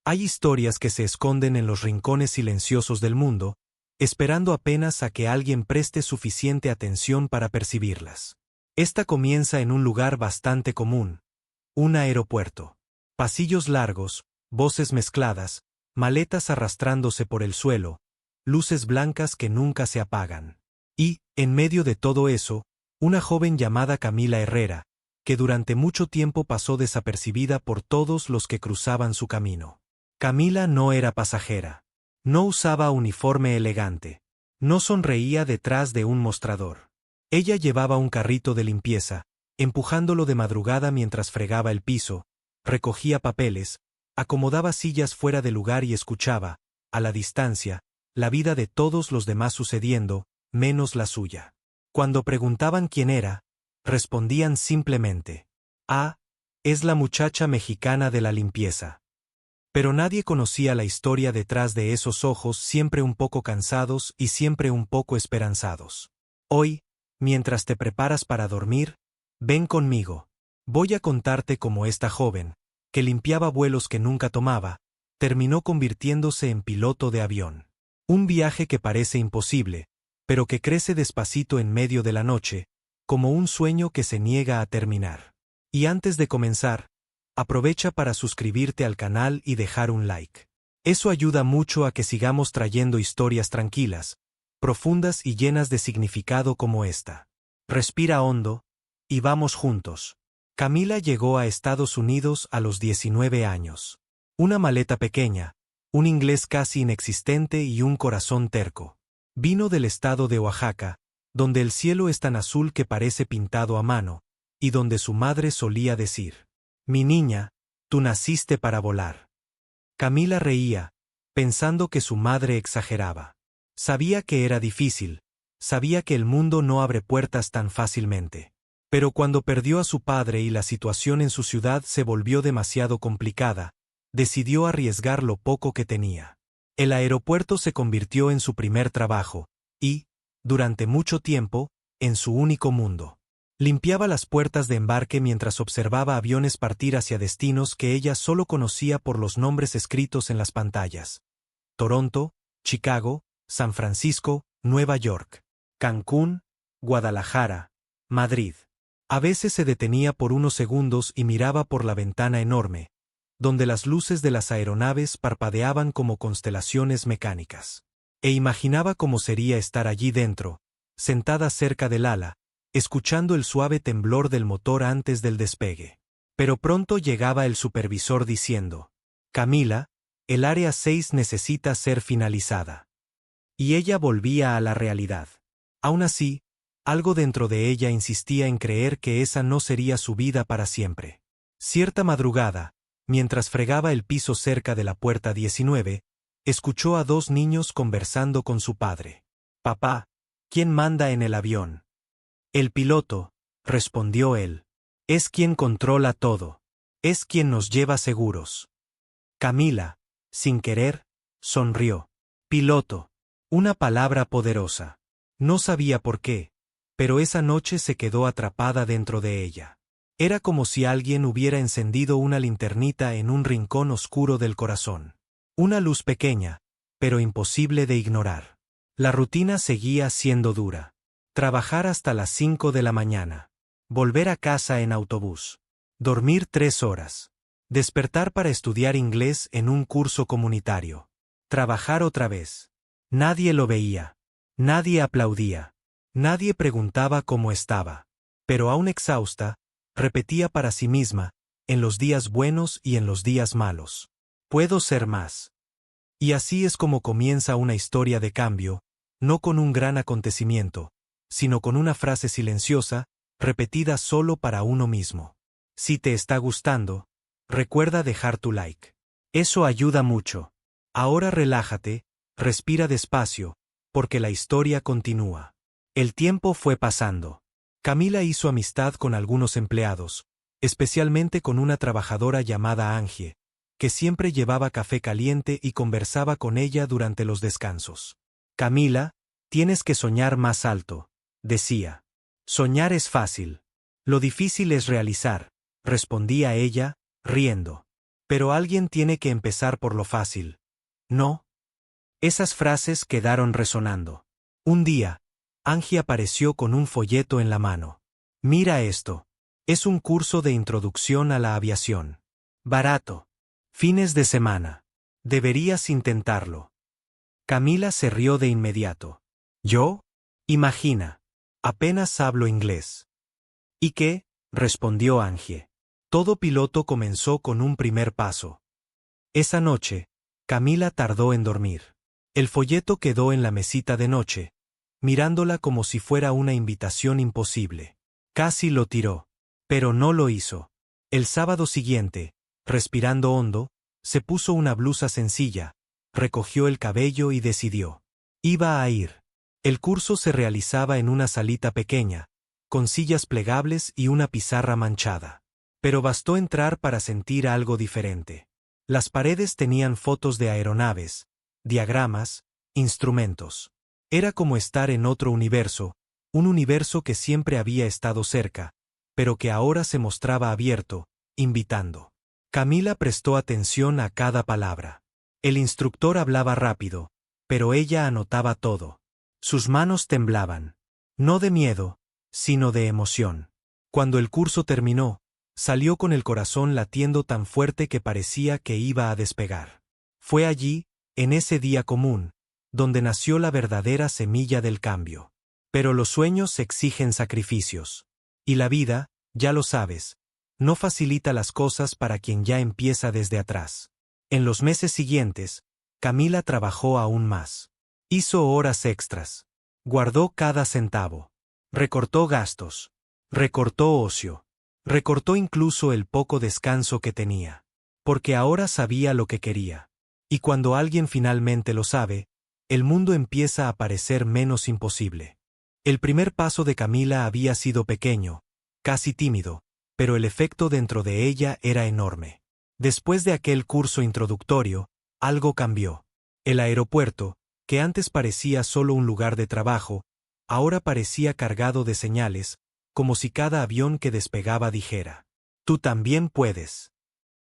Hay historias que se esconden en los rincones silenciosos del mundo, esperando apenas a que alguien preste suficiente atención para percibirlas. Esta comienza en un lugar bastante común, un aeropuerto. Pasillos largos, voces mezcladas, maletas arrastrándose por el suelo, luces blancas que nunca se apagan. Y, en medio de todo eso, una joven llamada Camila Herrera, que durante mucho tiempo pasó desapercibida por todos los que cruzaban su camino. Camila no era pasajera. No usaba uniforme elegante. No sonreía detrás de un mostrador. Ella llevaba un carrito de limpieza, empujándolo de madrugada mientras fregaba el piso, recogía papeles, acomodaba sillas fuera de lugar y escuchaba, a la distancia, la vida de todos los demás sucediendo, menos la suya. Cuando preguntaban quién era, respondían simplemente: «Ah, es la muchacha mexicana de la limpieza». Pero nadie conocía la historia detrás de esos ojos siempre un poco cansados y siempre un poco esperanzados. Hoy, mientras te preparas para dormir, ven conmigo. Voy a contarte cómo esta joven, que limpiaba vuelos que nunca tomaba, terminó convirtiéndose en piloto de avión. Un viaje que parece imposible, pero que crece despacito en medio de la noche, como un sueño que se niega a terminar. Y antes de comenzar, aprovecha para suscribirte al canal y dejar un like. Eso ayuda mucho a que sigamos trayendo historias tranquilas, profundas y llenas de significado como esta. Respira hondo, y vamos juntos. Camila llegó a Estados Unidos a los 19 años. Una maleta pequeña, un inglés casi inexistente y un corazón terco. Vino del estado de Oaxaca, donde el cielo es tan azul que parece pintado a mano, y donde su madre solía decir: «Mi niña, tú naciste para volar». Camila reía, pensando que su madre exageraba. Sabía que era difícil, sabía que el mundo no abre puertas tan fácilmente. Pero cuando perdió a su padre y la situación en su ciudad se volvió demasiado complicada, decidió arriesgar lo poco que tenía. El aeropuerto se convirtió en su primer trabajo, y, durante mucho tiempo, en su único mundo. Limpiaba las puertas de embarque mientras observaba aviones partir hacia destinos que ella solo conocía por los nombres escritos en las pantallas: Toronto, Chicago, San Francisco, Nueva York, Cancún, Guadalajara, Madrid. A veces se detenía por unos segundos y miraba por la ventana enorme, donde las luces de las aeronaves parpadeaban como constelaciones mecánicas. E imaginaba cómo sería estar allí dentro, sentada cerca del ala, escuchando el suave temblor del motor antes del despegue. Pero pronto llegaba el supervisor diciendo: «Camila, el área 6 necesita ser finalizada». Y ella volvía a la realidad. Aún así, algo dentro de ella insistía en creer que esa no sería su vida para siempre. Cierta madrugada, mientras fregaba el piso cerca de la puerta 19, escuchó a dos niños conversando con su padre. «Papá, ¿quién manda en el avión?» «El piloto», respondió él. «Es quien controla todo. Es quien nos lleva seguros». Camila, sin querer, sonrió. Piloto. Una palabra poderosa. No sabía por qué, pero esa noche se quedó atrapada dentro de ella. Era como si alguien hubiera encendido una linternita en un rincón oscuro del corazón. Una luz pequeña, pero imposible de ignorar. La rutina seguía siendo dura. Trabajar hasta las 5 de la mañana. Volver a casa en autobús. Dormir 3 horas. Despertar para estudiar inglés en un curso comunitario. Trabajar otra vez. Nadie lo veía. Nadie aplaudía. Nadie preguntaba cómo estaba. Pero aún exhausta, repetía para sí misma, en los días buenos y en los días malos: «Puedo ser más». Y así es como comienza una historia de cambio, no con un gran acontecimiento, sino con una frase silenciosa, repetida solo para uno mismo. Si te está gustando, recuerda dejar tu like. Eso ayuda mucho. Ahora relájate, respira despacio, porque la historia continúa. El tiempo fue pasando. Camila hizo amistad con algunos empleados, especialmente con una trabajadora llamada Angie, que siempre llevaba café caliente y conversaba con ella durante los descansos. «Camila, tienes que soñar más alto», decía. «Soñar es fácil. Lo difícil es realizar», respondía ella, riendo. Pero alguien tiene que empezar por lo fácil, ¿no? Esas frases quedaron resonando. Un día, Angie apareció con un folleto en la mano. Mira esto. Es un curso de introducción a la aviación. Barato. Fines de semana. Deberías intentarlo. Camila se rió de inmediato. ¿Yo? Imagina. Apenas hablo inglés. ¿Y qué? Respondió Angie. Todo piloto comenzó con un primer paso. Esa noche, Camila tardó en dormir. El folleto quedó en la mesita de noche, mirándola como si fuera una invitación imposible. Casi lo tiró, pero no lo hizo. El sábado siguiente, respirando hondo, se puso una blusa sencilla, recogió el cabello y decidió. Iba a ir. El curso se realizaba en una salita pequeña, con sillas plegables y una pizarra manchada. Pero bastó entrar para sentir algo diferente. Las paredes tenían fotos de aeronaves, diagramas, instrumentos. Era como estar en otro universo, un universo que siempre había estado cerca, pero que ahora se mostraba abierto, invitando. Camila prestó atención a cada palabra. El instructor hablaba rápido, pero ella anotaba todo. Sus manos temblaban. No de miedo, sino de emoción. Cuando el curso terminó, salió con el corazón latiendo tan fuerte que parecía que iba a despegar. Fue allí, en ese día común, donde nació la verdadera semilla del cambio. Pero los sueños exigen sacrificios. Y la vida, ya lo sabes, no facilita las cosas para quien ya empieza desde atrás. En los meses siguientes, Camila trabajó aún más. Hizo horas extras. Guardó cada centavo. Recortó gastos. Recortó ocio. Recortó incluso el poco descanso que tenía. Porque ahora sabía lo que quería. Y cuando alguien finalmente lo sabe, el mundo empieza a parecer menos imposible. El primer paso de Camila había sido pequeño, casi tímido, pero el efecto dentro de ella era enorme. Después de aquel curso introductorio, algo cambió. El aeropuerto, que antes parecía solo un lugar de trabajo, ahora parecía cargado de señales, como si cada avión que despegaba dijera: «Tú también puedes».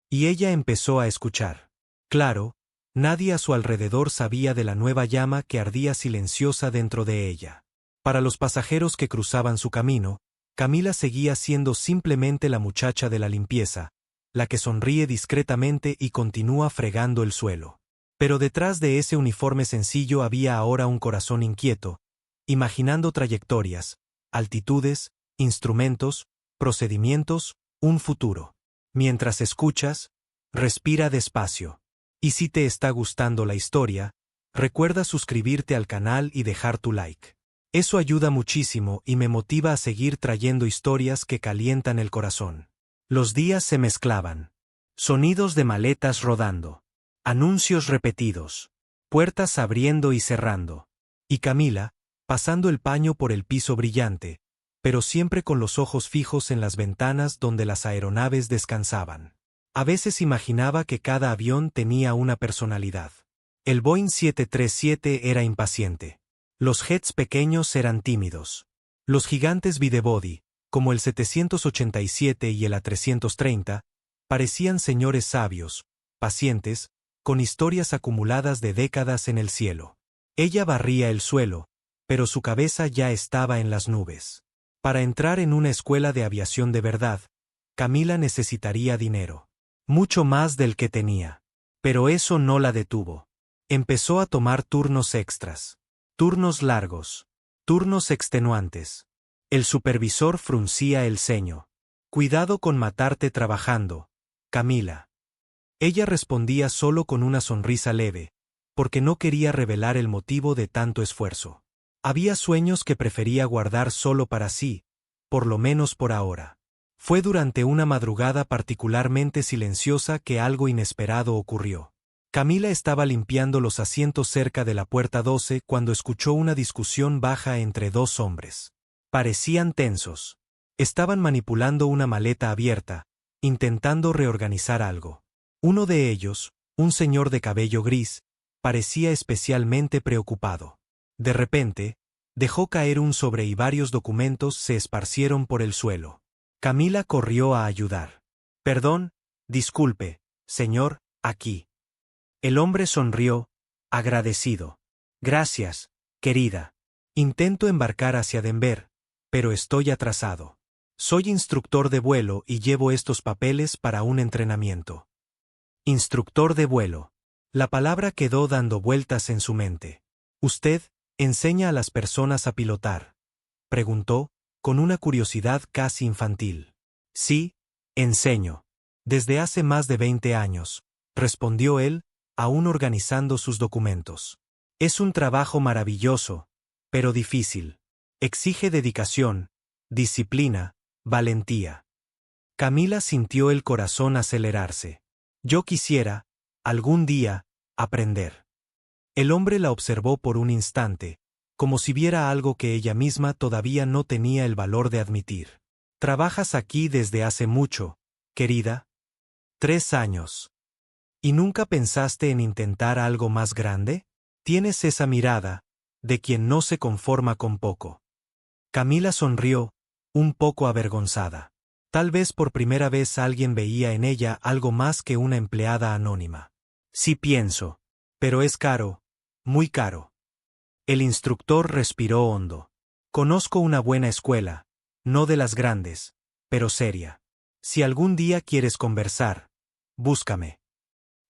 Y ella empezó a escuchar. Claro, nadie a su alrededor sabía de la nueva llama que ardía silenciosa dentro de ella. Para los pasajeros que cruzaban su camino, Camila seguía siendo simplemente la muchacha de la limpieza, la que sonríe discretamente y continúa fregando el suelo. Pero detrás de ese uniforme sencillo había ahora un corazón inquieto, imaginando trayectorias, altitudes, instrumentos, procedimientos, un futuro. Mientras escuchas, respira despacio. Y si te está gustando la historia, recuerda suscribirte al canal y dejar tu like. Eso ayuda muchísimo y me motiva a seguir trayendo historias que calientan el corazón. Los días se mezclaban. Sonidos de maletas rodando. Anuncios repetidos. Puertas abriendo y cerrando. Y Camila, pasando el paño por el piso brillante, pero siempre con los ojos fijos en las ventanas donde las aeronaves descansaban. A veces imaginaba que cada avión tenía una personalidad. El Boeing 737 era impaciente. Los jets pequeños eran tímidos. Los gigantes bidebody, como el 787 y el A330, parecían señores sabios, pacientes, con historias acumuladas de décadas en el cielo. Ella barría el suelo, pero su cabeza ya estaba en las nubes. Para entrar en una escuela de aviación de verdad, Camila necesitaría dinero. Mucho más del que tenía. Pero eso no la detuvo. Empezó a tomar turnos extras. Turnos largos. Turnos extenuantes. El supervisor fruncía el ceño. Cuidado con matarte trabajando, Camila. Ella respondía solo con una sonrisa leve, porque no quería revelar el motivo de tanto esfuerzo. Había sueños que prefería guardar solo para sí, por lo menos por ahora. Fue durante una madrugada particularmente silenciosa que algo inesperado ocurrió. Camila estaba limpiando los asientos cerca de la puerta 12 cuando escuchó una discusión baja entre dos hombres. Parecían tensos. Estaban manipulando una maleta abierta, intentando reorganizar algo. Uno de ellos, un señor de cabello gris, parecía especialmente preocupado. De repente, dejó caer un sobre y varios documentos se esparcieron por el suelo. Camila corrió a ayudar. «Perdón, disculpe, señor, aquí. El hombre sonrió, agradecido. Gracias, querida. Intento embarcar hacia Denver, pero estoy atrasado. Soy instructor de vuelo y llevo estos papeles para un entrenamiento. Instructor de vuelo. La palabra quedó dando vueltas en su mente. ¿Usted enseña a las personas a pilotar?, preguntó, con una curiosidad casi infantil. Sí, enseño. Desde hace más de 20 años, respondió él, aún organizando sus documentos. Es un trabajo maravilloso, pero difícil. Exige dedicación, disciplina, valentía. Camila sintió el corazón acelerarse. Yo quisiera, algún día, aprender. El hombre la observó por un instante, como si viera algo que ella misma todavía no tenía el valor de admitir. ¿Trabajas aquí desde hace mucho, querida? 3 años. ¿Y nunca pensaste en intentar algo más grande? Tienes esa mirada, de quien no se conforma con poco. Camila sonrió, un poco avergonzada. Tal vez por primera vez alguien veía en ella algo más que una empleada anónima. Sí pienso. Pero es caro, muy caro. El instructor respiró hondo. Conozco una buena escuela, no de las grandes, pero seria. Si algún día quieres conversar, búscame.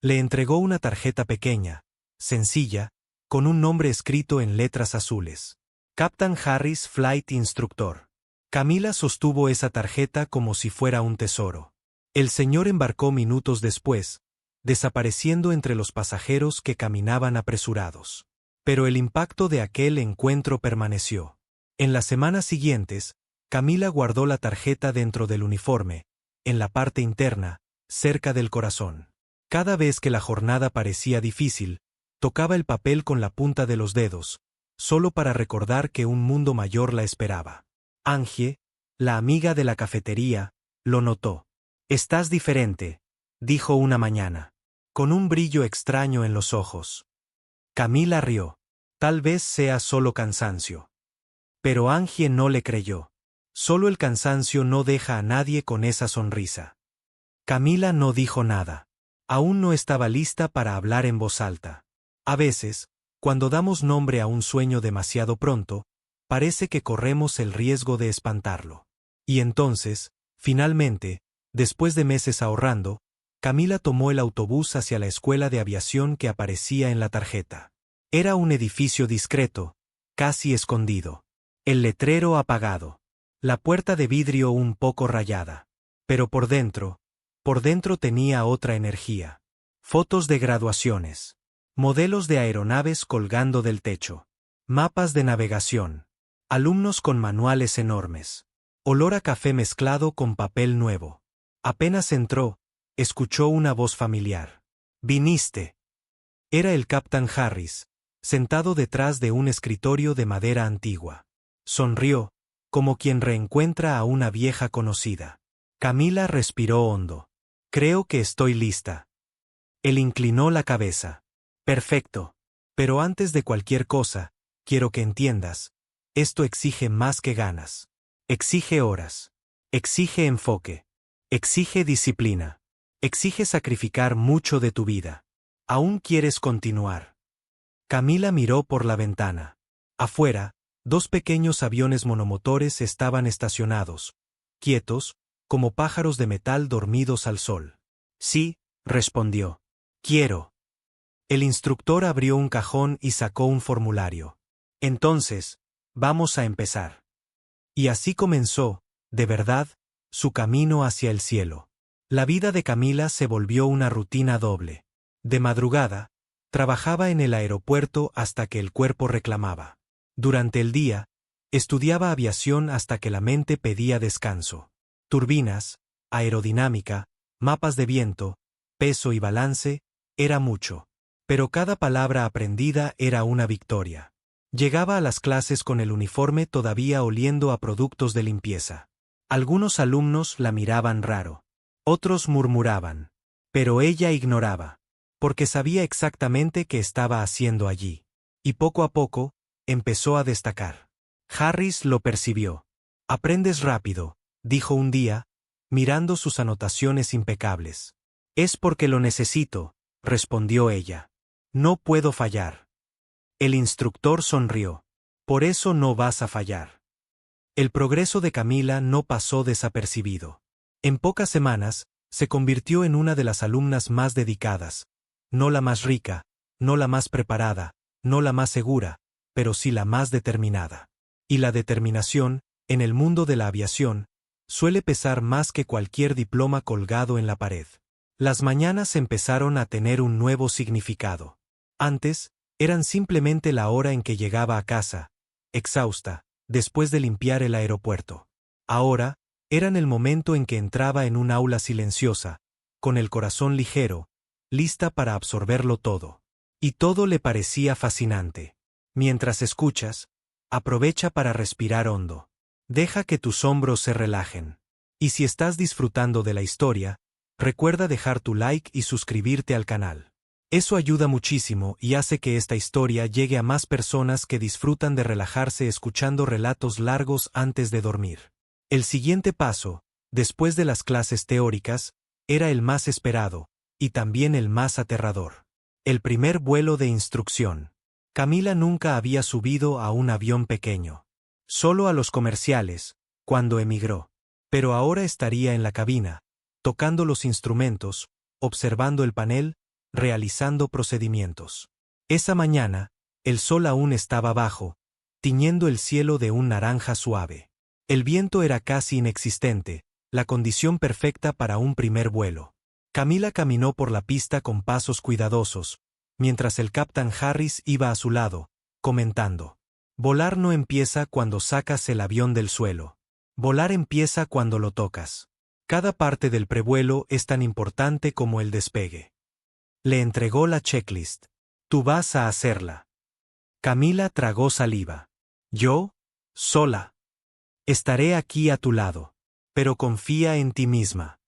Le entregó una tarjeta pequeña, sencilla, con un nombre escrito en letras azules. Captain Harris Flight Instructor. Camila sostuvo esa tarjeta como si fuera un tesoro. El señor embarcó minutos después, desapareciendo entre los pasajeros que caminaban apresurados. Pero el impacto de aquel encuentro permaneció. En las semanas siguientes, Camila guardó la tarjeta dentro del uniforme, en la parte interna, cerca del corazón. Cada vez que la jornada parecía difícil, tocaba el papel con la punta de los dedos, solo para recordar que un mundo mayor la esperaba. Angie, la amiga de la cafetería, lo notó. «Estás diferente», dijo una mañana, con un brillo extraño en los ojos. Camila rió. Tal vez sea solo cansancio. Pero Angie no le creyó. Solo el cansancio no deja a nadie con esa sonrisa. Camila no dijo nada. Aún no estaba lista para hablar en voz alta. A veces, cuando damos nombre a un sueño demasiado pronto, parece que corremos el riesgo de espantarlo. Y entonces, finalmente, después de meses ahorrando, Camila tomó el autobús hacia la escuela de aviación que aparecía en la tarjeta. Era un edificio discreto, casi escondido. El letrero apagado. La puerta de vidrio un poco rayada. Pero por dentro tenía otra energía. Fotos de graduaciones. Modelos de aeronaves colgando del techo. Mapas de navegación. Alumnos con manuales enormes. Olor a café mezclado con papel nuevo. Apenas entró, escuchó una voz familiar. «¿Viniste?» Era el Captain Harris, sentado detrás de un escritorio de madera antigua. Sonrió, como quien reencuentra a una vieja conocida. Camila respiró hondo. «Creo que estoy lista». Él inclinó la cabeza. «Perfecto. Pero antes de cualquier cosa, quiero que entiendas, esto exige más que ganas. Exige horas. Exige enfoque. Exige disciplina. Exige sacrificar mucho de tu vida. ¿Aún quieres continuar?» Camila miró por la ventana. Afuera, 2 pequeños aviones monomotores estaban estacionados, quietos, como pájaros de metal dormidos al sol. «Sí», respondió. «Quiero». El instructor abrió un cajón y sacó un formulario. «Entonces, vamos a empezar». Y así comenzó, de verdad, su camino hacia el cielo. La vida de Camila se volvió una rutina doble. De madrugada, trabajaba en el aeropuerto hasta que el cuerpo reclamaba. Durante el día, estudiaba aviación hasta que la mente pedía descanso. Turbinas, aerodinámica, mapas de viento, peso y balance, era mucho. Pero cada palabra aprendida era una victoria. Llegaba a las clases con el uniforme todavía oliendo a productos de limpieza. Algunos alumnos la miraban raro. Otros murmuraban. Pero ella ignoraba. Porque sabía exactamente qué estaba haciendo allí. Y poco a poco, empezó a destacar. Harris lo percibió. «Aprendes rápido», dijo un día, mirando sus anotaciones impecables. Es porque lo necesito, respondió ella. No puedo fallar. El instructor sonrió. Por eso no vas a fallar. El progreso de Camila no pasó desapercibido. En pocas semanas, se convirtió en una de las alumnas más dedicadas. No la más rica, no la más preparada, no la más segura, pero sí la más determinada. Y la determinación, en el mundo de la aviación, suele pesar más que cualquier diploma colgado en la pared. Las mañanas empezaron a tener un nuevo significado. Antes, eran simplemente la hora en que llegaba a casa, exhausta, después de limpiar el aeropuerto. Ahora, eran el momento en que entraba en un aula silenciosa, con el corazón ligero, lista para absorberlo todo. Y todo le parecía fascinante. Mientras escuchas, aprovecha para respirar hondo. Deja que tus hombros se relajen. Y si estás disfrutando de la historia, recuerda dejar tu like y suscribirte al canal. Eso ayuda muchísimo y hace que esta historia llegue a más personas que disfrutan de relajarse escuchando relatos largos antes de dormir. El siguiente paso, después de las clases teóricas, era el más esperado, y también el más aterrador. El primer vuelo de instrucción. Camila nunca había subido a un avión pequeño. Solo a los comerciales, cuando emigró. Pero ahora estaría en la cabina, tocando los instrumentos, observando el panel, realizando procedimientos. Esa mañana, el sol aún estaba bajo, tiñendo el cielo de un naranja suave. El viento era casi inexistente, la condición perfecta para un primer vuelo. Camila caminó por la pista con pasos cuidadosos, mientras el Capitán Harris iba a su lado, comentando: volar no empieza cuando sacas el avión del suelo. Volar empieza cuando lo tocas. Cada parte del prevuelo es tan importante como el despegue. Le entregó la checklist. Tú vas a hacerla. Camila tragó saliva. Yo, sola. Estaré aquí a tu lado. Pero confía en ti misma.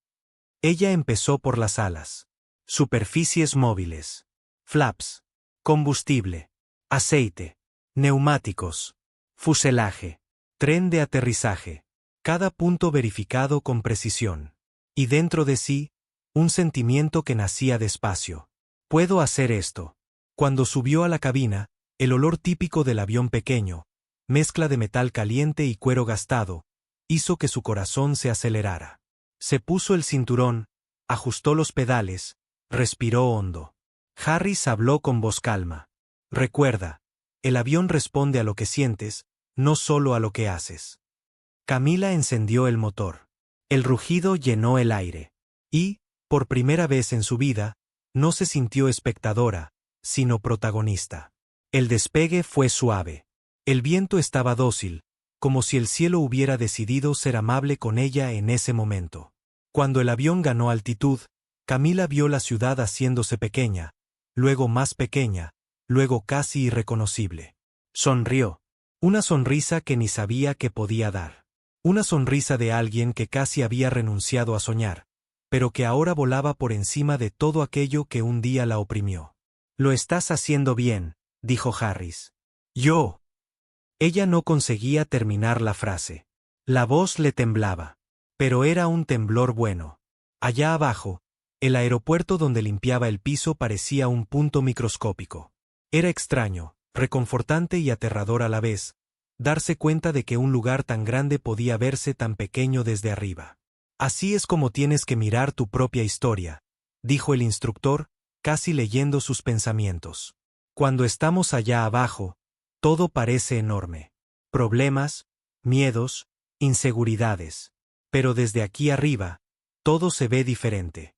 Ella empezó por las alas. Superficies móviles. Flaps. Combustible. Aceite. Neumáticos. Fuselaje. Tren de aterrizaje. Cada punto verificado con precisión. Y dentro de sí, un sentimiento que nacía despacio. Puedo hacer esto. Cuando subió a la cabina, el olor típico del avión pequeño, mezcla de metal caliente y cuero gastado, hizo que su corazón se acelerara. Se puso el cinturón, ajustó los pedales, respiró hondo. Harris habló con voz calma. Recuerda, el avión responde a lo que sientes, no solo a lo que haces. Camila encendió el motor. El rugido llenó el aire. Y, por primera vez en su vida, no se sintió espectadora, sino protagonista. El despegue fue suave. El viento estaba dócil, como si el cielo hubiera decidido ser amable con ella en ese momento. Cuando el avión ganó altitud, Camila vio la ciudad haciéndose pequeña, luego más pequeña, luego casi irreconocible. Sonrió. Una sonrisa que ni sabía que podía dar. Una sonrisa de alguien que casi había renunciado a soñar, pero que ahora volaba por encima de todo aquello que un día la oprimió. Lo estás haciendo bien, dijo Harris. Yo. Ella no conseguía terminar la frase. La voz le temblaba. Pero era un temblor bueno. Allá abajo, el aeropuerto donde limpiaba el piso parecía un punto microscópico. Era extraño, reconfortante y aterrador a la vez, darse cuenta de que un lugar tan grande podía verse tan pequeño desde arriba. Así es como tienes que mirar tu propia historia, dijo el instructor, casi leyendo sus pensamientos. Cuando estamos allá abajo, todo parece enorme. Problemas, miedos, inseguridades. Pero desde aquí arriba, todo se ve diferente.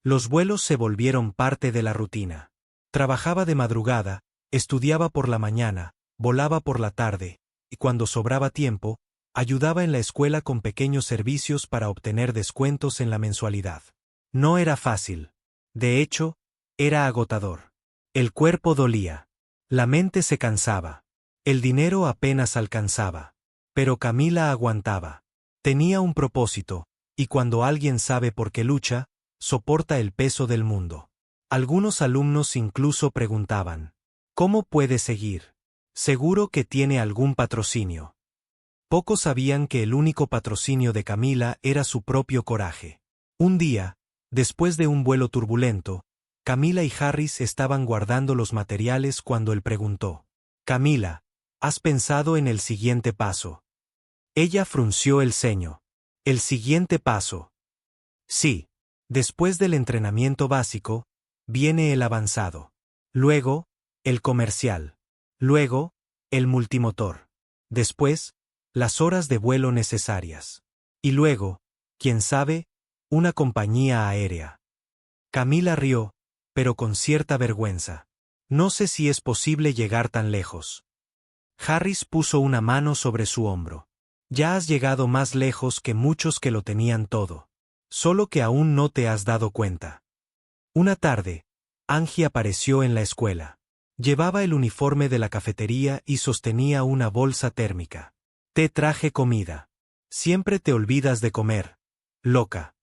Los vuelos se volvieron parte de la rutina. Trabajaba de madrugada, estudiaba por la mañana, volaba por la tarde, y cuando sobraba tiempo, ayudaba en la escuela con pequeños servicios para obtener descuentos en la mensualidad. No era fácil. De hecho, era agotador. El cuerpo dolía. La mente se cansaba. El dinero apenas alcanzaba. Pero Camila aguantaba. Tenía un propósito, y cuando alguien sabe por qué lucha, soporta el peso del mundo. Algunos alumnos incluso preguntaban: ¿cómo puede seguir? Seguro que tiene algún patrocinio. Pocos sabían que el único patrocinio de Camila era su propio coraje. Un día, Después de un vuelo turbulento, Camila y Harris estaban guardando los materiales cuando él preguntó: Camila, ¿has pensado en el siguiente paso? Ella frunció el ceño. ¿El siguiente paso? Sí. Después del entrenamiento básico, viene el avanzado. Luego, el comercial. Luego, el multimotor. Después, las horas de vuelo necesarias. Y luego, quién sabe, una compañía aérea. Camila rió, pero con cierta vergüenza. No sé si es posible llegar tan lejos. Harris puso una mano sobre su hombro. Ya has llegado más lejos que muchos que lo tenían todo. Solo que aún no te has dado cuenta. Una tarde, Angie apareció en la escuela. Llevaba el uniforme de la cafetería y sostenía una bolsa térmica. Te traje comida. Siempre te olvidas de comer, loca.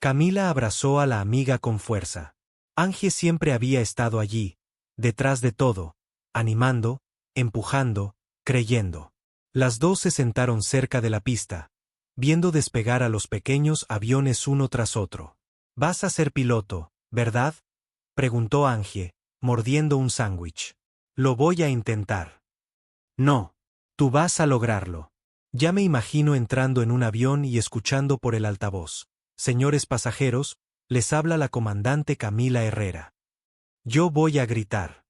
Camila abrazó a la amiga con fuerza. Angie siempre había estado allí, detrás de todo, animando, empujando, creyendo. Las dos se sentaron cerca de la pista, viendo despegar a los pequeños aviones uno tras otro. «Vas a ser piloto, ¿verdad?», preguntó Angie, mordiendo un sándwich. «Lo voy a intentar». «No. Tú vas a lograrlo». Ya me imagino entrando en un avión y escuchando por el altavoz: «Señores pasajeros, les habla la comandante Camila Herrera». Yo voy a gritar.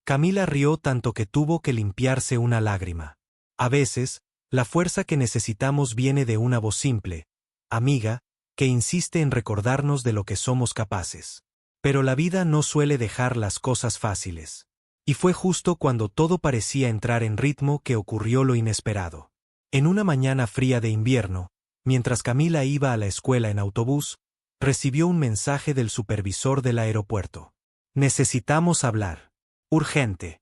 Camila rió tanto que tuvo que limpiarse una lágrima. A veces, la fuerza que necesitamos viene de una voz simple, amiga, que insiste en recordarnos de lo que somos capaces. Pero la vida no suele dejar las cosas fáciles. Y fue justo cuando todo parecía entrar en ritmo que ocurrió lo inesperado. En una mañana fría de invierno, mientras Camila iba a la escuela en autobús, recibió un mensaje del supervisor del aeropuerto. «Necesitamos hablar. Urgente».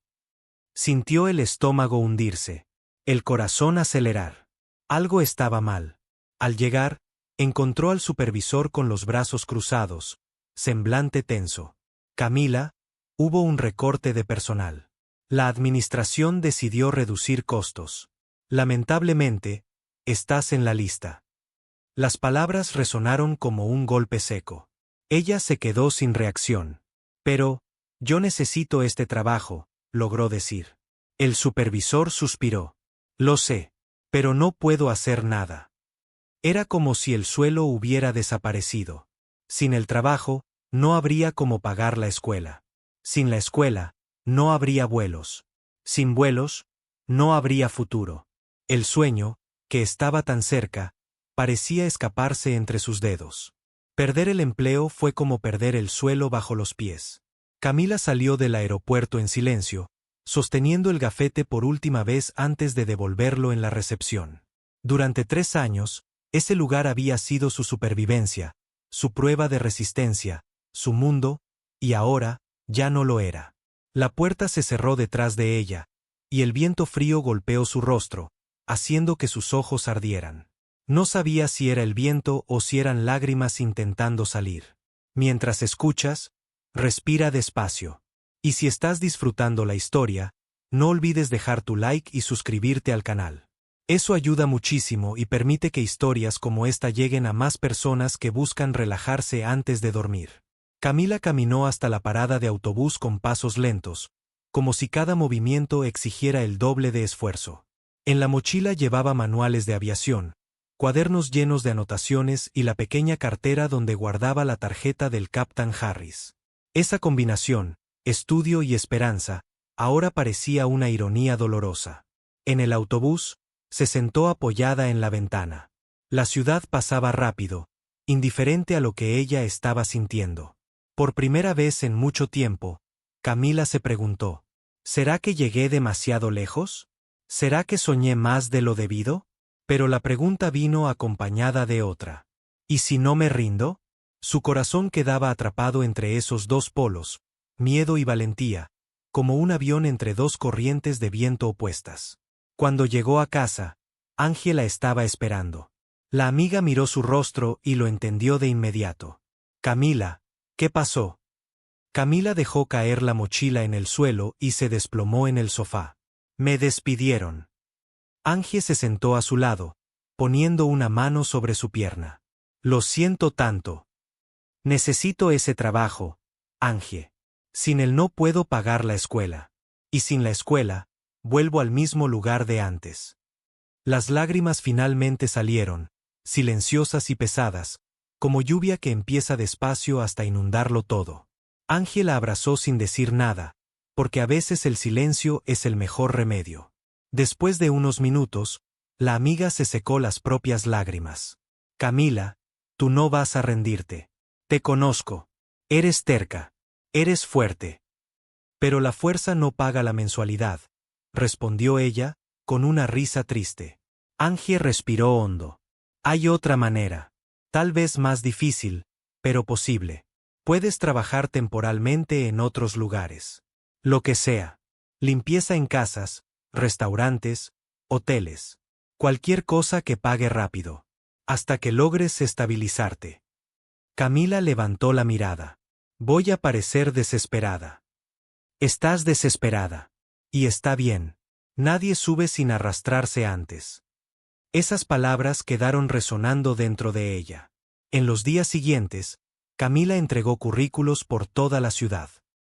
Sintió el estómago hundirse, el corazón acelerar. Algo estaba mal. Al llegar, encontró al supervisor con los brazos cruzados, semblante tenso. «Camila, hubo un recorte de personal. La administración decidió reducir costos. Lamentablemente, estás en la lista». Las palabras resonaron como un golpe seco. Ella se quedó sin reacción. «Pero, yo necesito este trabajo», logró decir. El supervisor suspiró. «Lo sé, pero no puedo hacer nada». Era como si el suelo hubiera desaparecido. Sin el trabajo, no habría cómo pagar la escuela. Sin la escuela, no habría vuelos. Sin vuelos, no habría futuro. El sueño, que estaba tan cerca, parecía escaparse entre sus dedos. Perder el empleo fue como perder el suelo bajo los pies. Camila salió del aeropuerto en silencio, sosteniendo el gafete por última vez antes de devolverlo en la recepción. Durante 3 años, ese lugar había sido su supervivencia, su prueba de resistencia, su mundo, y ahora, ya no lo era. La puerta se cerró detrás de ella, y el viento frío golpeó su rostro, haciendo que sus ojos ardieran. No sabía si era el viento o si eran lágrimas intentando salir. Mientras escuchas, respira despacio. Y si estás disfrutando la historia, no olvides dejar tu like y suscribirte al canal. Eso ayuda muchísimo y permite que historias como esta lleguen a más personas que buscan relajarse antes de dormir. Camila caminó hasta la parada de autobús con pasos lentos, como si cada movimiento exigiera el doble de esfuerzo. En la mochila llevaba manuales de aviación, cuadernos llenos de anotaciones y la pequeña cartera donde guardaba la tarjeta del Captain Harris. Esa combinación, estudio y esperanza, ahora parecía una ironía dolorosa. En el autobús, se sentó apoyada en la ventana. La ciudad pasaba rápido, indiferente a lo que ella estaba sintiendo. Por primera vez en mucho tiempo, Camila se preguntó: ¿será que llegué demasiado lejos? ¿Será que soñé más de lo debido? Pero la pregunta vino acompañada de otra. ¿Y si no me rindo? Su corazón quedaba atrapado entre esos dos polos, miedo y valentía, como un avión entre dos corrientes de viento opuestas. Cuando llegó a casa, Ángela estaba esperando. La amiga miró su rostro y lo entendió de inmediato. «Camila, ¿qué pasó?». Camila dejó caer la mochila en el suelo y se desplomó en el sofá. «Me despidieron». Ángel se sentó a su lado, poniendo una mano sobre su pierna. «Lo siento tanto». Necesito ese trabajo, Angie. Sin él no puedo pagar la escuela. Y sin la escuela, vuelvo al mismo lugar de antes. Las lágrimas finalmente salieron, silenciosas y pesadas, como lluvia que empieza despacio hasta inundarlo todo. Angie la abrazó sin decir nada, porque a veces el silencio es el mejor remedio. Después de unos minutos, la amiga se secó las propias lágrimas. Camila, tú no vas a rendirte. Te conozco. Eres terca. Eres fuerte. Pero la fuerza no paga la mensualidad, respondió ella, con una risa triste. Angie respiró hondo. Hay otra manera. Tal vez más difícil, pero posible. Puedes trabajar temporalmente en otros lugares. Lo que sea. Limpieza en casas, restaurantes, hoteles. Cualquier cosa que pague rápido. Hasta que logres estabilizarte. Camila levantó la mirada. Voy a parecer desesperada. Estás desesperada. Y está bien. Nadie sube sin arrastrarse antes. Esas palabras quedaron resonando dentro de ella. En los días siguientes, Camila entregó currículos por toda la ciudad.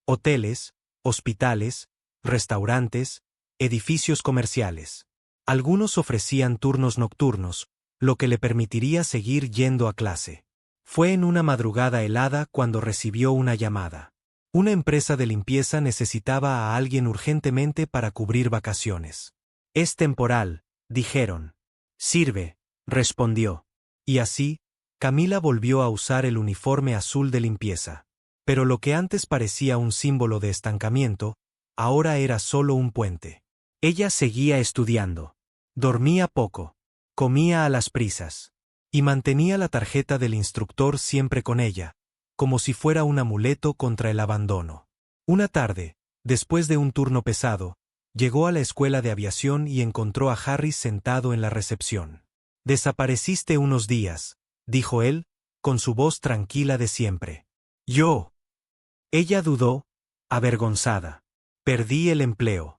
Hoteles, hospitales, restaurantes, edificios comerciales. Algunos ofrecían turnos nocturnos, lo que le permitiría seguir yendo a clase. Fue en una madrugada helada cuando recibió una llamada. Una empresa de limpieza necesitaba a alguien urgentemente para cubrir vacaciones. Es temporal, dijeron. Sirve, respondió. Y así, Camila volvió a usar el uniforme azul de limpieza. Pero lo que antes parecía un símbolo de estancamiento, ahora era solo un puente. Ella seguía estudiando. Dormía poco. Comía a las prisas. Y mantenía la tarjeta del instructor siempre con ella, como si fuera un amuleto contra el abandono. Una tarde, después de un turno pesado, llegó a la escuela de aviación y encontró a Harris sentado en la recepción. Desapareciste unos días, dijo él, con su voz tranquila de siempre. Yo. Ella dudó, avergonzada. Perdí el empleo.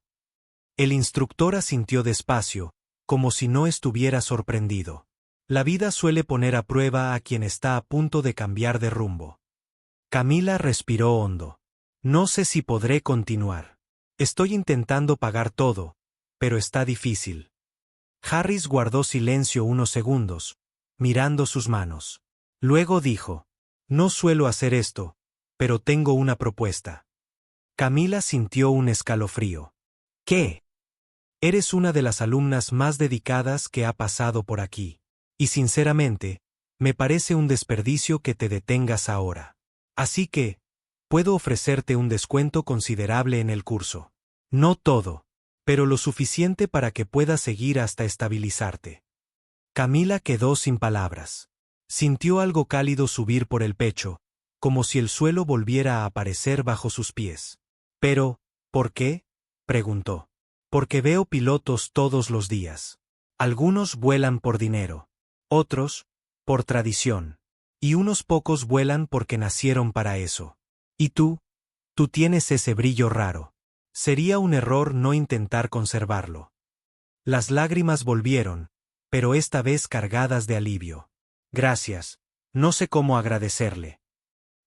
El instructor asintió despacio, como si no estuviera sorprendido. La vida suele poner a prueba a quien está a punto de cambiar de rumbo. Camila respiró hondo. No sé si podré continuar. Estoy intentando pagar todo, pero está difícil. Harris guardó silencio unos segundos, mirando sus manos. Luego dijo, no suelo hacer esto, pero tengo una propuesta. Camila sintió un escalofrío. ¿Qué? Eres una de las alumnas más dedicadas que ha pasado por aquí. Y sinceramente, me parece un desperdicio que te detengas ahora. Así que, puedo ofrecerte un descuento considerable en el curso. No todo, pero lo suficiente para que puedas seguir hasta estabilizarte. Camila quedó sin palabras. Sintió algo cálido subir por el pecho, como si el suelo volviera a aparecer bajo sus pies. Pero, ¿por qué? Preguntó. Porque veo pilotos todos los días. Algunos vuelan por dinero. Otros, por tradición. Y unos pocos vuelan porque nacieron para eso. ¿Y tú? Tú tienes ese brillo raro. Sería un error no intentar conservarlo. Las lágrimas volvieron, pero esta vez cargadas de alivio. Gracias. No sé cómo agradecerle.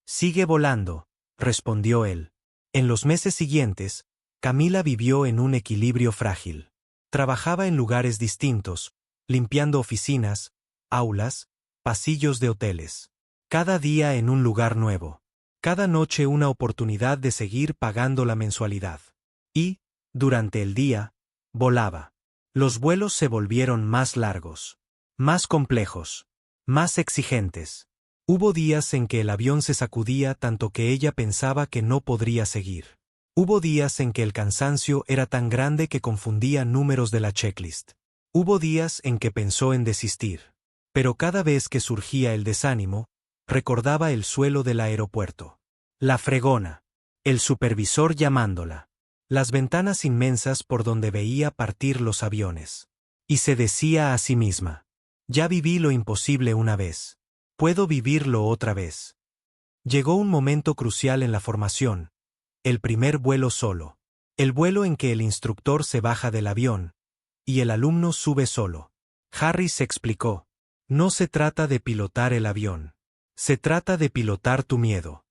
Sigue volando, respondió él. En los meses siguientes, Camila vivió en un equilibrio frágil. Trabajaba en lugares distintos, limpiando oficinas, aulas, pasillos de hoteles. Cada día en un lugar nuevo. Cada noche una oportunidad de seguir pagando la mensualidad. Y, durante el día, volaba. Los vuelos se volvieron más largos, más complejos, más exigentes. Hubo días en que el avión se sacudía tanto que ella pensaba que no podría seguir. Hubo días en que el cansancio era tan grande que confundía números de la checklist. Hubo días en que pensó en desistir. Pero cada vez que surgía el desánimo, recordaba el suelo del aeropuerto. La fregona. El supervisor llamándola. Las ventanas inmensas por donde veía partir los aviones. Y se decía a sí misma. Ya viví lo imposible una vez. Puedo vivirlo otra vez. Llegó un momento crucial en la formación. El primer vuelo solo. El vuelo en que el instructor se baja del avión, y el alumno sube solo. Harris explicó. No se trata de pilotar el avión. Se trata de pilotar tu miedo.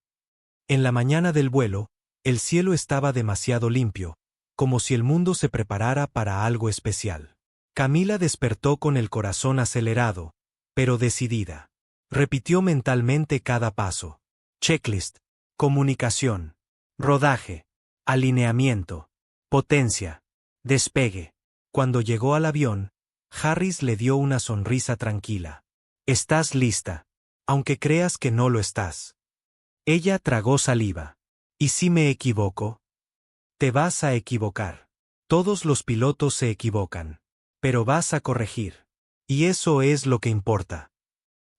En la mañana del vuelo, el cielo estaba demasiado limpio, como si el mundo se preparara para algo especial. Camila despertó con el corazón acelerado, pero decidida. Repitió mentalmente cada paso. Checklist. Comunicación. Rodaje. Alineamiento. Potencia. Despegue. Cuando llegó al avión, Harris le dio una sonrisa tranquila. Estás lista, aunque creas que no lo estás. Ella tragó saliva. ¿Y si me equivoco? Te vas a equivocar. Todos los pilotos se equivocan. Pero vas a corregir. Y eso es lo que importa.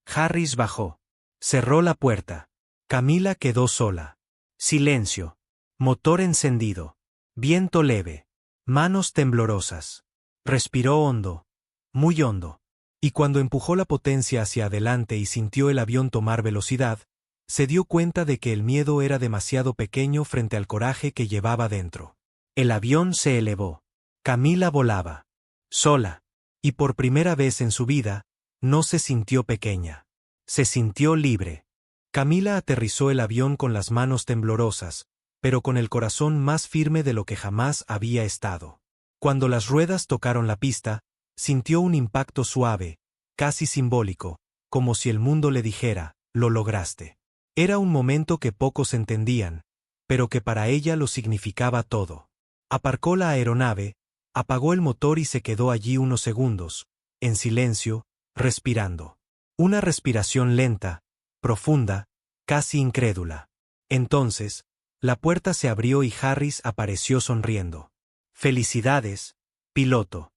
Harris bajó. Cerró la puerta. Camila quedó sola. Silencio. Motor encendido. Viento leve. Manos temblorosas. Respiró hondo. Muy hondo. Y cuando empujó la potencia hacia adelante y sintió el avión tomar velocidad, se dio cuenta de que el miedo era demasiado pequeño frente al coraje que llevaba dentro. El avión se elevó. Camila volaba. Sola. Y por primera vez en su vida, no se sintió pequeña. Se sintió libre. Camila aterrizó el avión con las manos temblorosas, pero con el corazón más firme de lo que jamás había estado. Cuando las ruedas tocaron la pista, sintió un impacto suave, casi simbólico, como si el mundo le dijera, lo lograste. Era un momento que pocos entendían, pero que para ella lo significaba todo. Aparcó la aeronave, apagó el motor y se quedó allí unos segundos, en silencio, respirando. Una respiración lenta, profunda, casi incrédula. Entonces, la puerta se abrió y Harris apareció sonriendo. «Felicidades, piloto».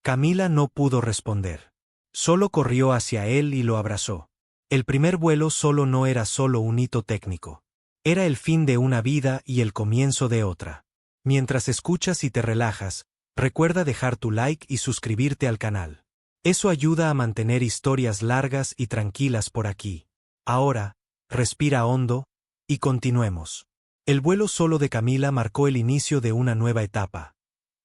Camila no pudo responder. Solo corrió hacia él y lo abrazó. El primer vuelo solo no era solo un hito técnico. Era el fin de una vida y el comienzo de otra. Mientras escuchas y te relajas, recuerda dejar tu like y suscribirte al canal. Eso ayuda a mantener historias largas y tranquilas por aquí. Ahora, respira hondo, y continuemos. El vuelo solo de Camila marcó el inicio de una nueva etapa.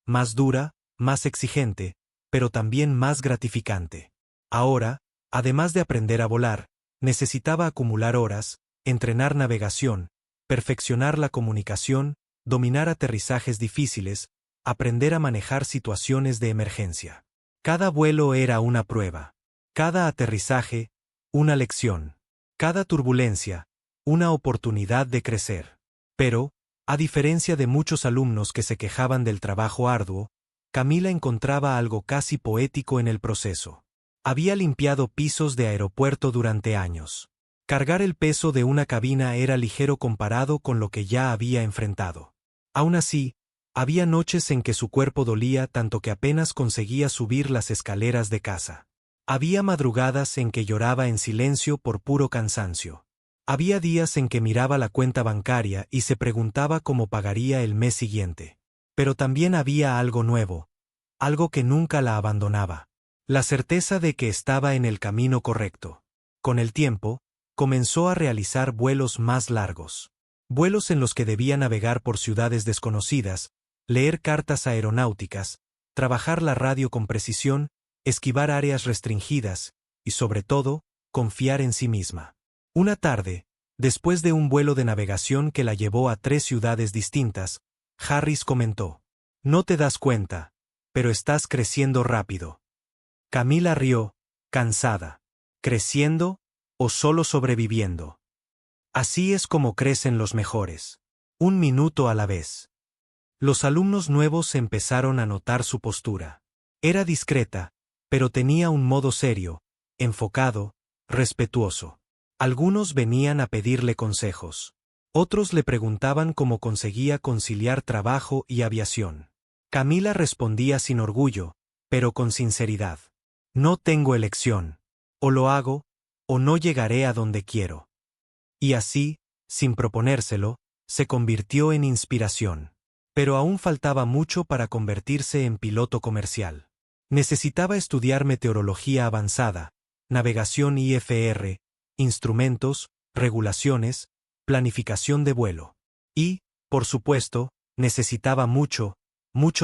Más dura, más exigente, pero también más gratificante. Ahora, además de aprender a volar, necesitaba acumular horas, entrenar navegación, perfeccionar la comunicación, dominar aterrizajes difíciles, aprender a manejar situaciones de emergencia. Cada vuelo era una prueba. Cada aterrizaje, una lección. Cada turbulencia, una oportunidad de crecer. Pero, a diferencia de muchos alumnos que se quejaban del trabajo arduo, Camila encontraba algo casi poético en el proceso. Había limpiado pisos de aeropuerto durante años. Cargar el peso de una cabina era ligero comparado con lo que ya había enfrentado. Aún así, había noches en que su cuerpo dolía tanto que apenas conseguía subir las escaleras de casa. Había madrugadas en que lloraba en silencio por puro cansancio. Había días en que miraba la cuenta bancaria y se preguntaba cómo pagaría el mes siguiente. Pero también había algo nuevo, algo que nunca la abandonaba. La certeza de que estaba en el camino correcto. Con el tiempo, comenzó a realizar vuelos más largos. Vuelos en los que debía navegar por ciudades desconocidas, leer cartas aeronáuticas, trabajar la radio con precisión, esquivar áreas restringidas, y sobre todo, confiar en sí misma. Una tarde, después de un vuelo de navegación que la llevó a 3 ciudades distintas, Harris comentó: «No te das cuenta, pero estás creciendo rápido». Camila rió, cansada. ¿Creciendo o solo sobreviviendo? Así es como crecen los mejores. Un minuto a la vez. Los alumnos nuevos empezaron a notar su postura. Era discreta, pero tenía un modo serio, enfocado, respetuoso. Algunos venían a pedirle consejos. Otros le preguntaban cómo conseguía conciliar trabajo y aviación. Camila respondía sin orgullo, pero con sinceridad. No tengo elección. O lo hago, o no llegaré a donde quiero. Y así, sin proponérselo, se convirtió en inspiración. Pero aún faltaba mucho para convertirse en piloto comercial. Necesitaba estudiar meteorología avanzada, navegación IFR, instrumentos, regulaciones, planificación de vuelo. Y, por supuesto, necesitaba mucho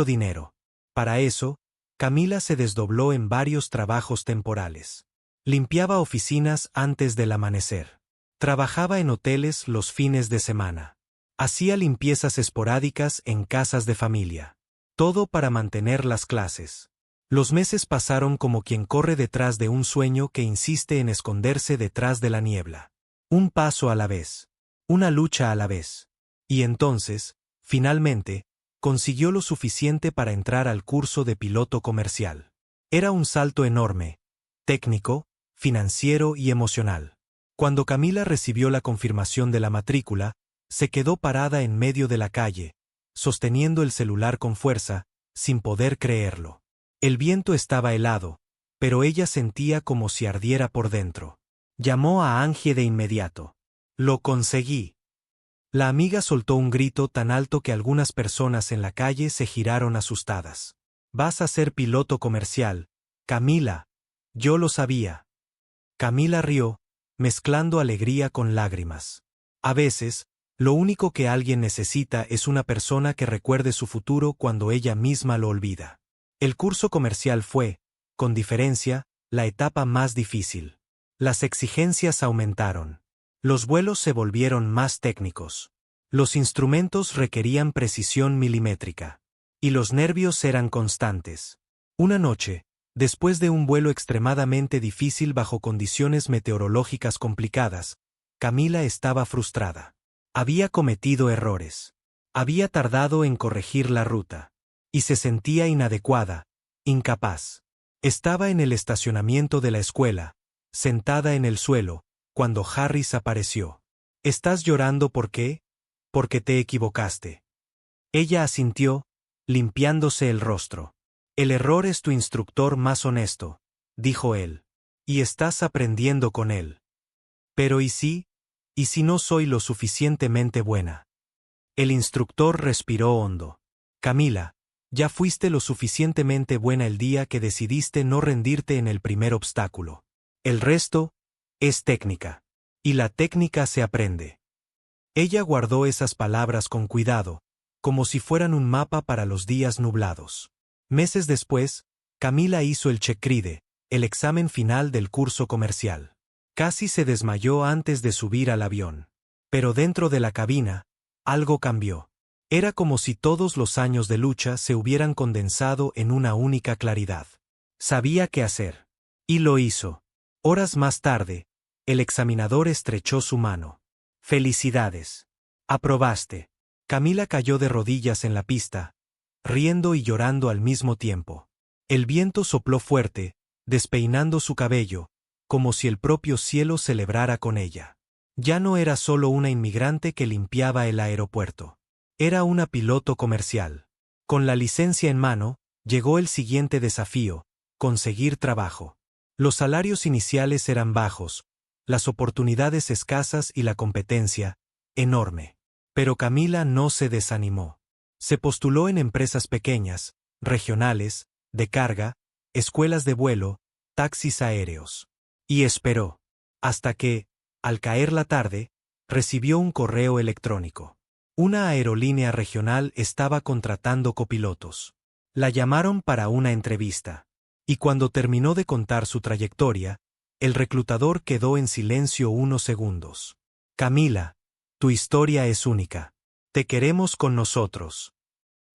dinero. Para eso, Camila se desdobló en varios trabajos temporales. Limpiaba oficinas antes del amanecer. Trabajaba en hoteles los fines de semana. Hacía limpiezas esporádicas en casas de familia. Todo para mantener las clases. Los meses pasaron como quien corre detrás de un sueño que insiste en esconderse detrás de la niebla. Un paso a la vez. Una lucha a la vez. Y entonces, finalmente, consiguió lo suficiente para entrar al curso de piloto comercial. Era un salto enorme, técnico, financiero y emocional. Cuando Camila recibió la confirmación de la matrícula, se quedó parada en medio de la calle, sosteniendo el celular con fuerza, sin poder creerlo. El viento estaba helado, pero ella sentía como si ardiera por dentro. Llamó a Angie de inmediato. «Lo conseguí». La amiga soltó un grito tan alto que algunas personas en la calle se giraron asustadas. «Vas a ser piloto comercial, Camila. Yo lo sabía». Camila rió, mezclando alegría con lágrimas. A veces, lo único que alguien necesita es una persona que recuerde su futuro cuando ella misma lo olvida. El curso comercial fue, con diferencia, la etapa más difícil. Las exigencias aumentaron. Los vuelos se volvieron más técnicos. Los instrumentos requerían precisión milimétrica. Y los nervios eran constantes. Una noche, después de un vuelo extremadamente difícil bajo condiciones meteorológicas complicadas, Camila estaba frustrada. Había cometido errores. Había tardado en corregir la ruta. Y se sentía inadecuada, incapaz. Estaba en el estacionamiento de la escuela, sentada en el suelo, cuando Harris apareció. «¿Estás llorando por qué? Porque te equivocaste». Ella asintió, limpiándose el rostro. «El error es tu instructor más honesto», dijo él. «Y estás aprendiendo con él». «Pero ¿y si? ¿Y si no soy lo suficientemente buena?». El instructor respiró hondo. «Camila, ya fuiste lo suficientemente buena el día que decidiste no rendirte en el primer obstáculo. El resto es técnica. Y la técnica se aprende». Ella guardó esas palabras con cuidado, como si fueran un mapa para los días nublados. Meses después, Camila hizo el CHECRIDE, el examen final del curso comercial. Casi se desmayó antes de subir al avión. Pero dentro de la cabina, algo cambió. Era como si todos los años de lucha se hubieran condensado en una única claridad. Sabía qué hacer. Y lo hizo. Horas más tarde, el examinador estrechó su mano. «Felicidades. Aprobaste». Camila cayó de rodillas en la pista, riendo y llorando al mismo tiempo. El viento sopló fuerte, despeinando su cabello, como si el propio cielo celebrara con ella. Ya no era solo una inmigrante que limpiaba el aeropuerto. Era una piloto comercial. Con la licencia en mano, llegó el siguiente desafío: conseguir trabajo. Los salarios iniciales eran bajos, las oportunidades escasas y la competencia, enorme. Pero Camila no se desanimó. Se postuló en empresas pequeñas, regionales, de carga, escuelas de vuelo, taxis aéreos. Y esperó. Hasta que, al caer la tarde, recibió un correo electrónico. Una aerolínea regional estaba contratando copilotos. La llamaron para una entrevista. Y cuando terminó de contar su trayectoria, el reclutador quedó en silencio unos segundos. «Camila, tu historia es única. Te queremos con nosotros».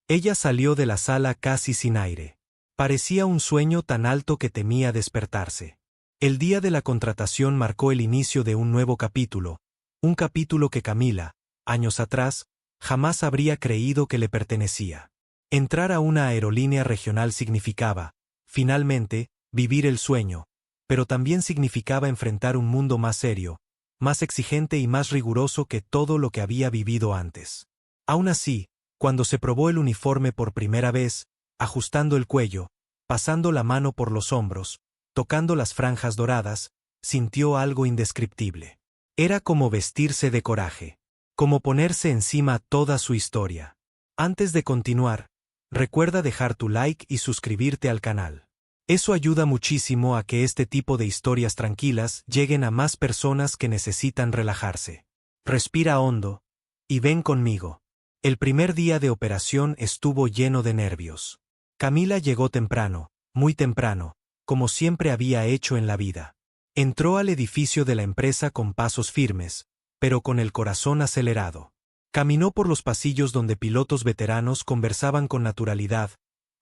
Ella salió de la sala casi sin aire. Parecía un sueño tan alto que temía despertarse. El día de la contratación marcó el inicio de un nuevo capítulo, un capítulo que Camila, años atrás, jamás habría creído que le pertenecía. Entrar a una aerolínea regional significaba, finalmente, vivir el sueño, pero también significaba enfrentar un mundo más serio, más exigente y más riguroso que todo lo que había vivido antes. Aún así, cuando se probó el uniforme por primera vez, ajustando el cuello, pasando la mano por los hombros, tocando las franjas doradas, sintió algo indescriptible. Era como vestirse de coraje, como ponerse encima toda su historia. Antes de continuar, recuerda dejar tu like y suscribirte al canal. Eso ayuda muchísimo a que este tipo de historias tranquilas lleguen a más personas que necesitan relajarse. Respira hondo y ven conmigo. El primer día de operación estuvo lleno de nervios. Camila llegó temprano, muy temprano, como siempre había hecho en la vida. Entró al edificio de la empresa con pasos firmes, pero con el corazón acelerado. Caminó por los pasillos donde pilotos veteranos conversaban con naturalidad,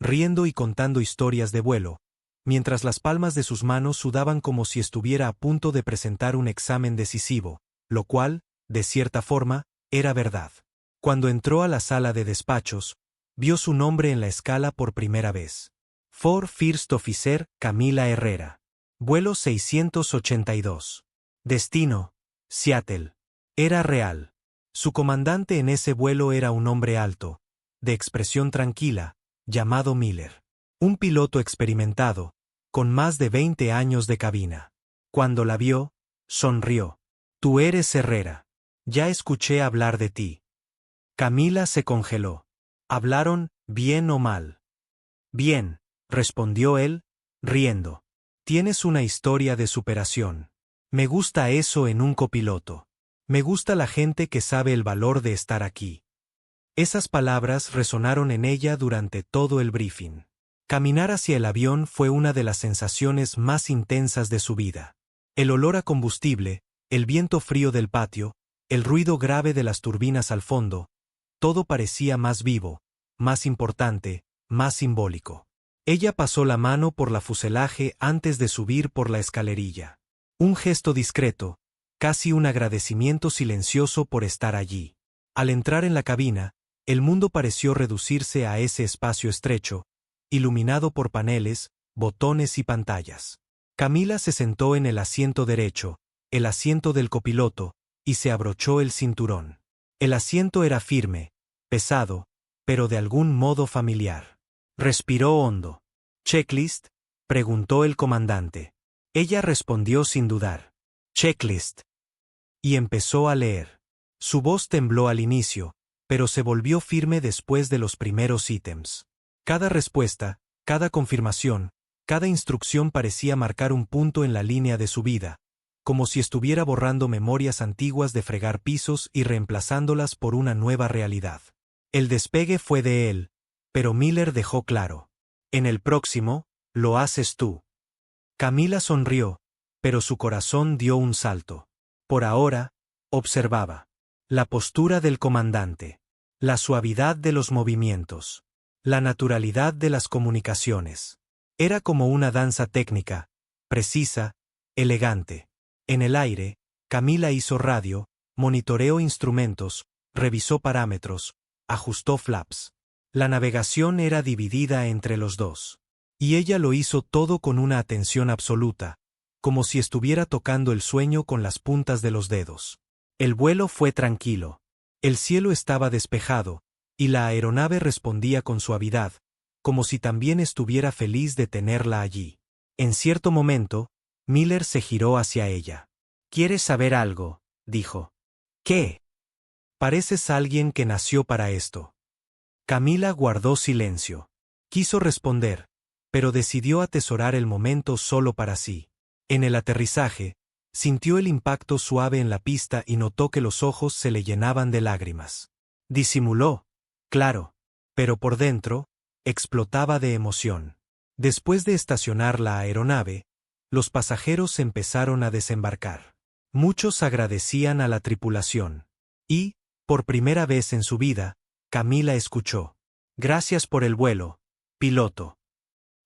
riendo y contando historias de vuelo, mientras las palmas de sus manos sudaban como si estuviera a punto de presentar un examen decisivo, lo cual, de cierta forma, era verdad. Cuando entró a la sala de despachos, vio su nombre en la escala por primera vez. For First Officer Camila Herrera. Vuelo 682. Destino, Seattle. Era real. Su comandante en ese vuelo era un hombre alto, de expresión tranquila, llamado Miller. Un piloto experimentado, con más de 20 años de cabina. Cuando la vio, sonrió. Tú eres Herrera. Ya escuché hablar de ti. Camila se congeló. ¿Hablaron, bien o mal? Bien, respondió él, riendo. Tienes una historia de superación. Me gusta eso en un copiloto. Me gusta la gente que sabe el valor de estar aquí. Esas palabras resonaron en ella durante todo el briefing. Caminar hacia el avión fue una de las sensaciones más intensas de su vida. El olor a combustible, el viento frío del patio, el ruido grave de las turbinas al fondo, todo parecía más vivo, más importante, más simbólico. Ella pasó la mano por la fuselaje antes de subir por la escalerilla. Un gesto discreto, casi un agradecimiento silencioso por estar allí. Al entrar en la cabina, el mundo pareció reducirse a ese espacio estrecho, iluminado por paneles, botones y pantallas. Camila se sentó en el asiento derecho, el asiento del copiloto, y se abrochó el cinturón. El asiento era firme, pesado, pero de algún modo familiar. Respiró hondo. ¿Checklist?, preguntó el comandante. Ella respondió sin dudar. Checklist. Y empezó a leer. Su voz tembló al inicio, pero se volvió firme después de los primeros ítems. Cada respuesta, cada confirmación, cada instrucción parecía marcar un punto en la línea de su vida, como si estuviera borrando memorias antiguas de fregar pisos y reemplazándolas por una nueva realidad. El despegue fue de él, pero Miller dejó claro. En el próximo, lo haces tú. Camila sonrió, pero su corazón dio un salto. Por ahora, observaba. La postura del comandante. La suavidad de los movimientos. La naturalidad de las comunicaciones. Era como una danza técnica, precisa, elegante. En el aire, Camila hizo radio, monitoreó instrumentos, revisó parámetros, ajustó flaps. La navegación era dividida entre los dos. Y ella lo hizo todo con una atención absoluta, como si estuviera tocando el sueño con las puntas de los dedos. El vuelo fue tranquilo. El cielo estaba despejado, y la aeronave respondía con suavidad, como si también estuviera feliz de tenerla allí. En cierto momento, Miller se giró hacia ella. ¿Quieres saber algo?, dijo. ¿Qué? Pareces alguien que nació para esto. Camila guardó silencio. Quiso responder, pero decidió atesorar el momento solo para sí. En el aterrizaje, sintió el impacto suave en la pista y notó que los ojos se le llenaban de lágrimas. Disimuló, claro, pero por dentro, explotaba de emoción. Después de estacionar la aeronave, los pasajeros empezaron a desembarcar. Muchos agradecían a la tripulación. Y, por primera vez en su vida, Camila escuchó. Gracias por el vuelo, piloto.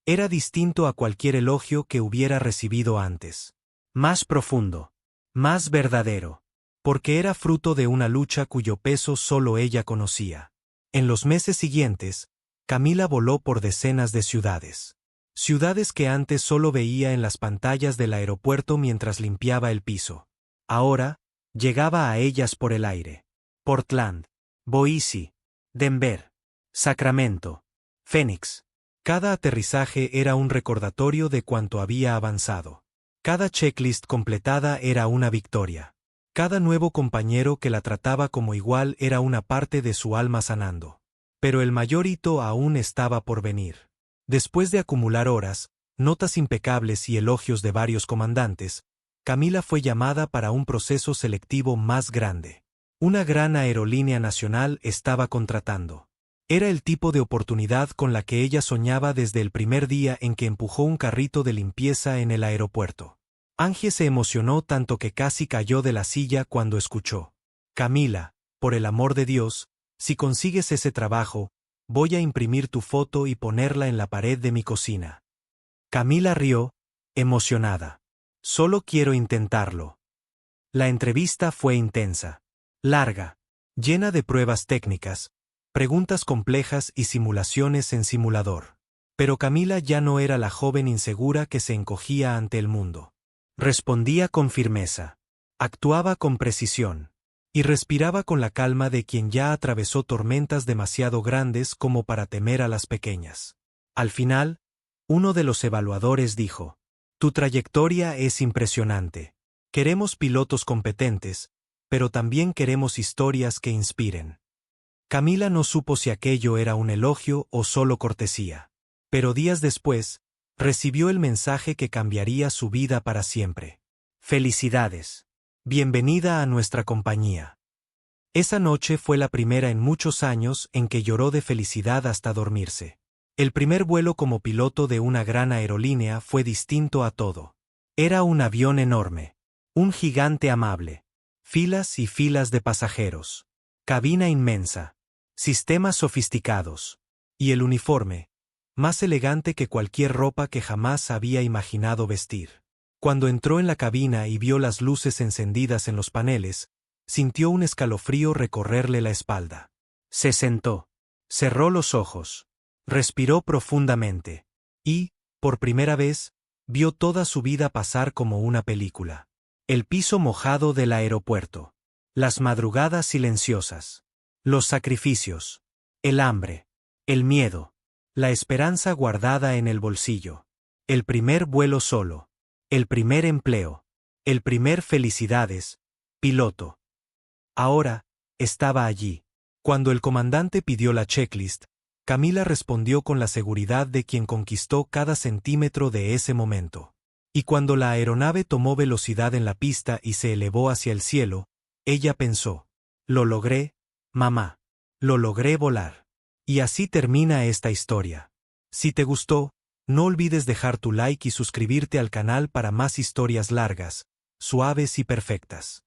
Era distinto a cualquier elogio que hubiera recibido antes. Más profundo. Más verdadero. Porque era fruto de una lucha cuyo peso solo ella conocía. En los meses siguientes, Camila voló por decenas de ciudades. Ciudades que antes solo veía en las pantallas del aeropuerto mientras limpiaba el piso. Ahora, llegaba a ellas por el aire. Portland, Boise, Denver, Sacramento, Phoenix. Cada aterrizaje era un recordatorio de cuánto había avanzado. Cada checklist completada era una victoria. Cada nuevo compañero que la trataba como igual era una parte de su alma sanando. Pero el mayor hito aún estaba por venir. Después de acumular horas, notas impecables y elogios de varios comandantes, Camila fue llamada para un proceso selectivo más grande. Una gran aerolínea nacional estaba contratando. Era el tipo de oportunidad con la que ella soñaba desde el primer día en que empujó un carrito de limpieza en el aeropuerto. Angie se emocionó tanto que casi cayó de la silla cuando escuchó. Camila, por el amor de Dios, si consigues ese trabajo, voy a imprimir tu foto y ponerla en la pared de mi cocina. Camila rió, emocionada. Solo quiero intentarlo. La entrevista fue intensa, larga, llena de pruebas técnicas, preguntas complejas y simulaciones en simulador. Pero Camila ya no era la joven insegura que se encogía ante el mundo. Respondía con firmeza, actuaba con precisión, y respiraba con la calma de quien ya atravesó tormentas demasiado grandes como para temer a las pequeñas. Al final, uno de los evaluadores dijo: «Tu trayectoria es impresionante. Queremos pilotos competentes, pero también queremos historias que inspiren». Camila no supo si aquello era un elogio o solo cortesía. Pero días después, recibió el mensaje que cambiaría su vida para siempre. «Felicidades. Bienvenida a nuestra compañía». Esa noche fue la primera en muchos años en que lloró de felicidad hasta dormirse. El primer vuelo como piloto de una gran aerolínea fue distinto a todo. Era un avión enorme. Un gigante amable. Filas y filas de pasajeros. Cabina inmensa. Sistemas sofisticados. Y el uniforme, más elegante que cualquier ropa que jamás había imaginado vestir. Cuando entró en la cabina y vio las luces encendidas en los paneles, sintió un escalofrío recorrerle la espalda. Se sentó. Cerró los ojos. Respiró profundamente. Y, por primera vez, vio toda su vida pasar como una película. El piso mojado del aeropuerto. Las madrugadas silenciosas. Los sacrificios. El hambre. El miedo. La esperanza guardada en el bolsillo. El primer vuelo solo. El primer empleo. El primer felicidades. Piloto. Ahora, estaba allí. Cuando el comandante pidió la checklist, Camila respondió con la seguridad de quien conquistó cada centímetro de ese momento. Y cuando la aeronave tomó velocidad en la pista y se elevó hacia el cielo, ella pensó: «Lo logré, mamá. Lo logré volar». Y así termina esta historia. Si te gustó, no olvides dejar tu like y suscribirte al canal para más historias largas, suaves y perfectas.